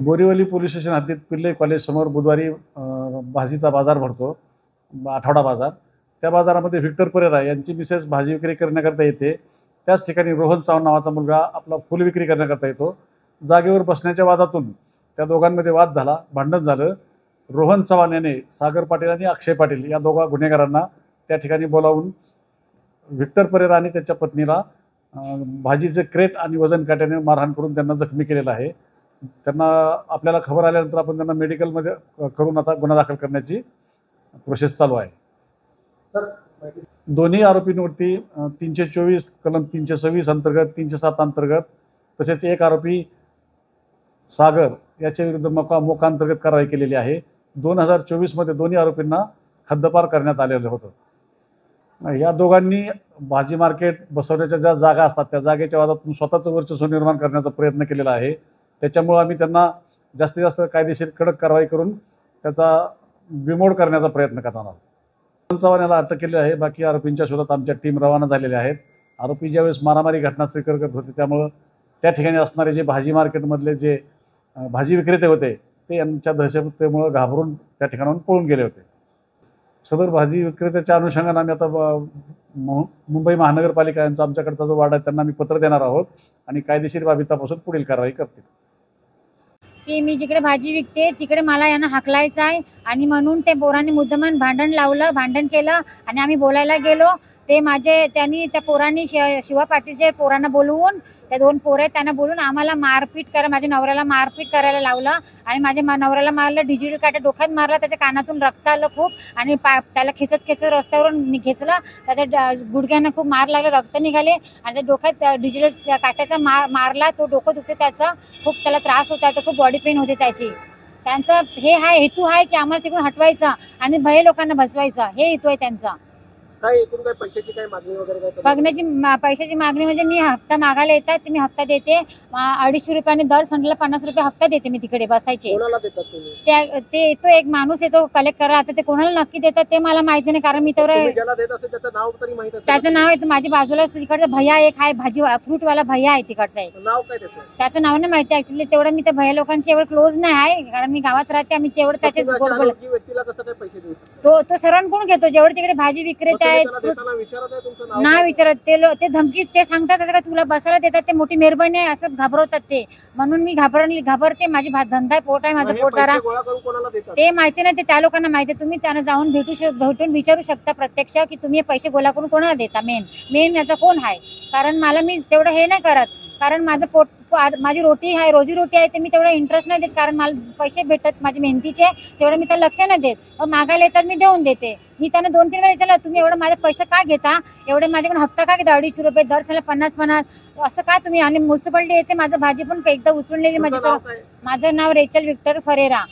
Borivali police station हद्दीत पिल्ले college समोर बुधवारी भाजीचा बाजार भरतो, आठवडा बाजार. त्या बाजारामध्ये व्हिक्टर परेरा यांची मिसेस भाजी विक्री करण्याकरता येते. त्याच ठिकाणी रोहन चव्हाण नावाचा मुलगा आपला फुल विक्री करण्याकरता येतो. जागेवर बसण्याच्या वादातून त्या दोघांमध्ये वाद झाला, भांडण झालं. रोहन चव्हाण याने सागर पाटील आणि अक्षय पाटील या दोघा गुन्हेगारांना त्या ठिकाणी बोलावून व्हिक्टर परेरा आणि त्याच्या पत्नीला भाजीचे क्रेट आणि वजन काट्याने मारहाण करून त्यांना जखमी केलेलं आहे. त्यांना आपल्याला खबर आल्यानंतर आपण त्यांना मेडिकलमध्ये करून आता गुन्हा दाखल करण्याची प्रोसेस चालू आहे. दोन्ही आरोपींवरती 324 कलम 326 अंतर्गत 307 अंतर्गत तसेच एक आरोपी सागर याच्या विरुद्ध मोका अंतर्गत कारवाई केलेली आहे. 2024 मध्ये दोन्ही आरोपींना हद्दपार करण्यात आलेलं होतं. या दोघांनी भाजी मार्केट बसवण्याच्या ज्या जागा असतात त्या जागेच्या वादातून स्वतःचं वर्चस्व निर्माण करण्याचा प्रयत्न केलेला आहे. त्याच्यामुळे आम्ही त्यांना जास्तीत जास्त कायदेशीर कडक कारवाई करून त्याचा बिमोड करण्याचा प्रयत्न करणार आहोत. रोहन चव्हाण याला अटक केली आहे. बाकी आरोपींच्या शोधात आमच्या टीम रवाना झालेल्या आहेत. आरोपी ज्यावेळेस मारामारी घटनास्थळी करत होते त्यामुळं त्या ठिकाणी असणारे जे भाजी मार्केटमधले जे भाजी विक्रेते होते ते यांच्या दहशतीमुळे घाबरून त्या ठिकाणाहून पळून गेले होते. सदर भाजी विक्रेत्याच्या अनुषंगाने आम्ही आता मुंबई महानगरपालिका यांचा आमच्याकडचा जो वार्ड आहे त्यांना आम्ही पत्र देणार आहोत आणि कायदेशीर बाबी तपासून पुढील कारवाई करतील. की मी जिकडे भाजी विकते तिकडे मला यांना हाकलायचं आहे आणि म्हणून ते पोरांनी मुद्दामन भांडण लावलं, भांडण केलं आणि आम्ही बोलायला गेलो. त्यांनी त्या पोरांनी शिवा पाटीलच्या पोरांना बोलवून त्या दोन पोरे त्यांना बोलून आम्हाला मारपीट करा, माझ्या नवऱ्याला मारपीट करायला लावलं आणि माझ्या नवऱ्याला मारलं, डिजिटल काट्या डोक्यात मारला, त्याच्या कानातून रक्त आलं खूप आणि त्याला खेचत रस्त्यावरून घेचलं, त्याच्या गुडघ्यांना खूप मार लागला, रक्त निघाले आणि त्या डोक्यात डिजिटल काट्याचा मारला. तो डोकं दुखते त्याचा, खूप त्याला त्रास होता, तर खूप बॉडी पेन होते त्याची. त्यांचा हे हेतू आहे की आम्हाला तिकडून हटवायचा आणि भय लोकांना बसवायचा, हे हेतू आहे त्यांचा. काय एकूण काय पैशाची काय मागणी वगैरे काय पैशाची मागणी म्हणजे मी हप्ता मागायला येतात ते मी हप्ता देते. 250 रुपयाने दर संडेला 50 रुपये हप्ता देते मी तिकडे बसायचे. कोणाला देतात तुम्ही? ते येतो एक माणूस येतो कलेक्ट करा. आता ते कोणाला नक्की देतात ते मला माहिती नाही, कारण मी तेवढं त्याचं नाव तरी माहित असेल. त्याचं नाव आहे माझ्या बाजूला तिकडचा भैया एक आहे, भाजी फ्रूटवाला भैया आहे तिकडचा एक. नाव काय त्याचं नाव नाही माहिती ऍक्च्युली. तेवढं मी त्या भैया लोकांची एवढं क्लोज नाही आहे, कारण मी गावात राहते. आम्ही तेवढं त्याचे व्यक्तीला कसं काय पैसे देऊ शकतो? तो सर्वांकडून घेतो जेवढे तिकडे भाजी विक्रेते आहेत. नाही विचारत ते धमकी ते सांगतात का तुला बसायला देतात, ते मोठी मेहरबानी आहे असं घाबरवतात ते. म्हणून मी घाबरते. माझी धंदा आहे, पोट आहे माझा, पोट सारा ते माहिती नाही. ते त्या लोकांना माहिती आहे. तुम्ही त्यांना जाऊन भेटून विचारू शकता प्रत्यक्ष की तुम्ही पैसे गोळा करून कोणाला देता. मेन याचा कोण आहे, कारण मी तेवढं हे नाही करत, कारण माझं माझी रोटी आहे, रोजीरोटी आहे, ते मी तेवढा इंटरेस्ट नाही देत, कारण मला पैसे भेटत माझी मेहनतीचे, तेवढं मी त्याला लक्ष नाही देत. मागायला येतात मी देऊन देते. मी त्यांना 2-3 वेळा विचारलं तुम्ही एवढं माझे पैसे का घेता, एवढे माझ्याकडून हप्ता का घेता 250 रुपये दर साला 50 असं का तुम्ही. आणि म्युन्सिपालिटी येते माझं भाजी पण एकदा उचलून नेली. माझं नाव रेचल व्हिक्टर परेरा.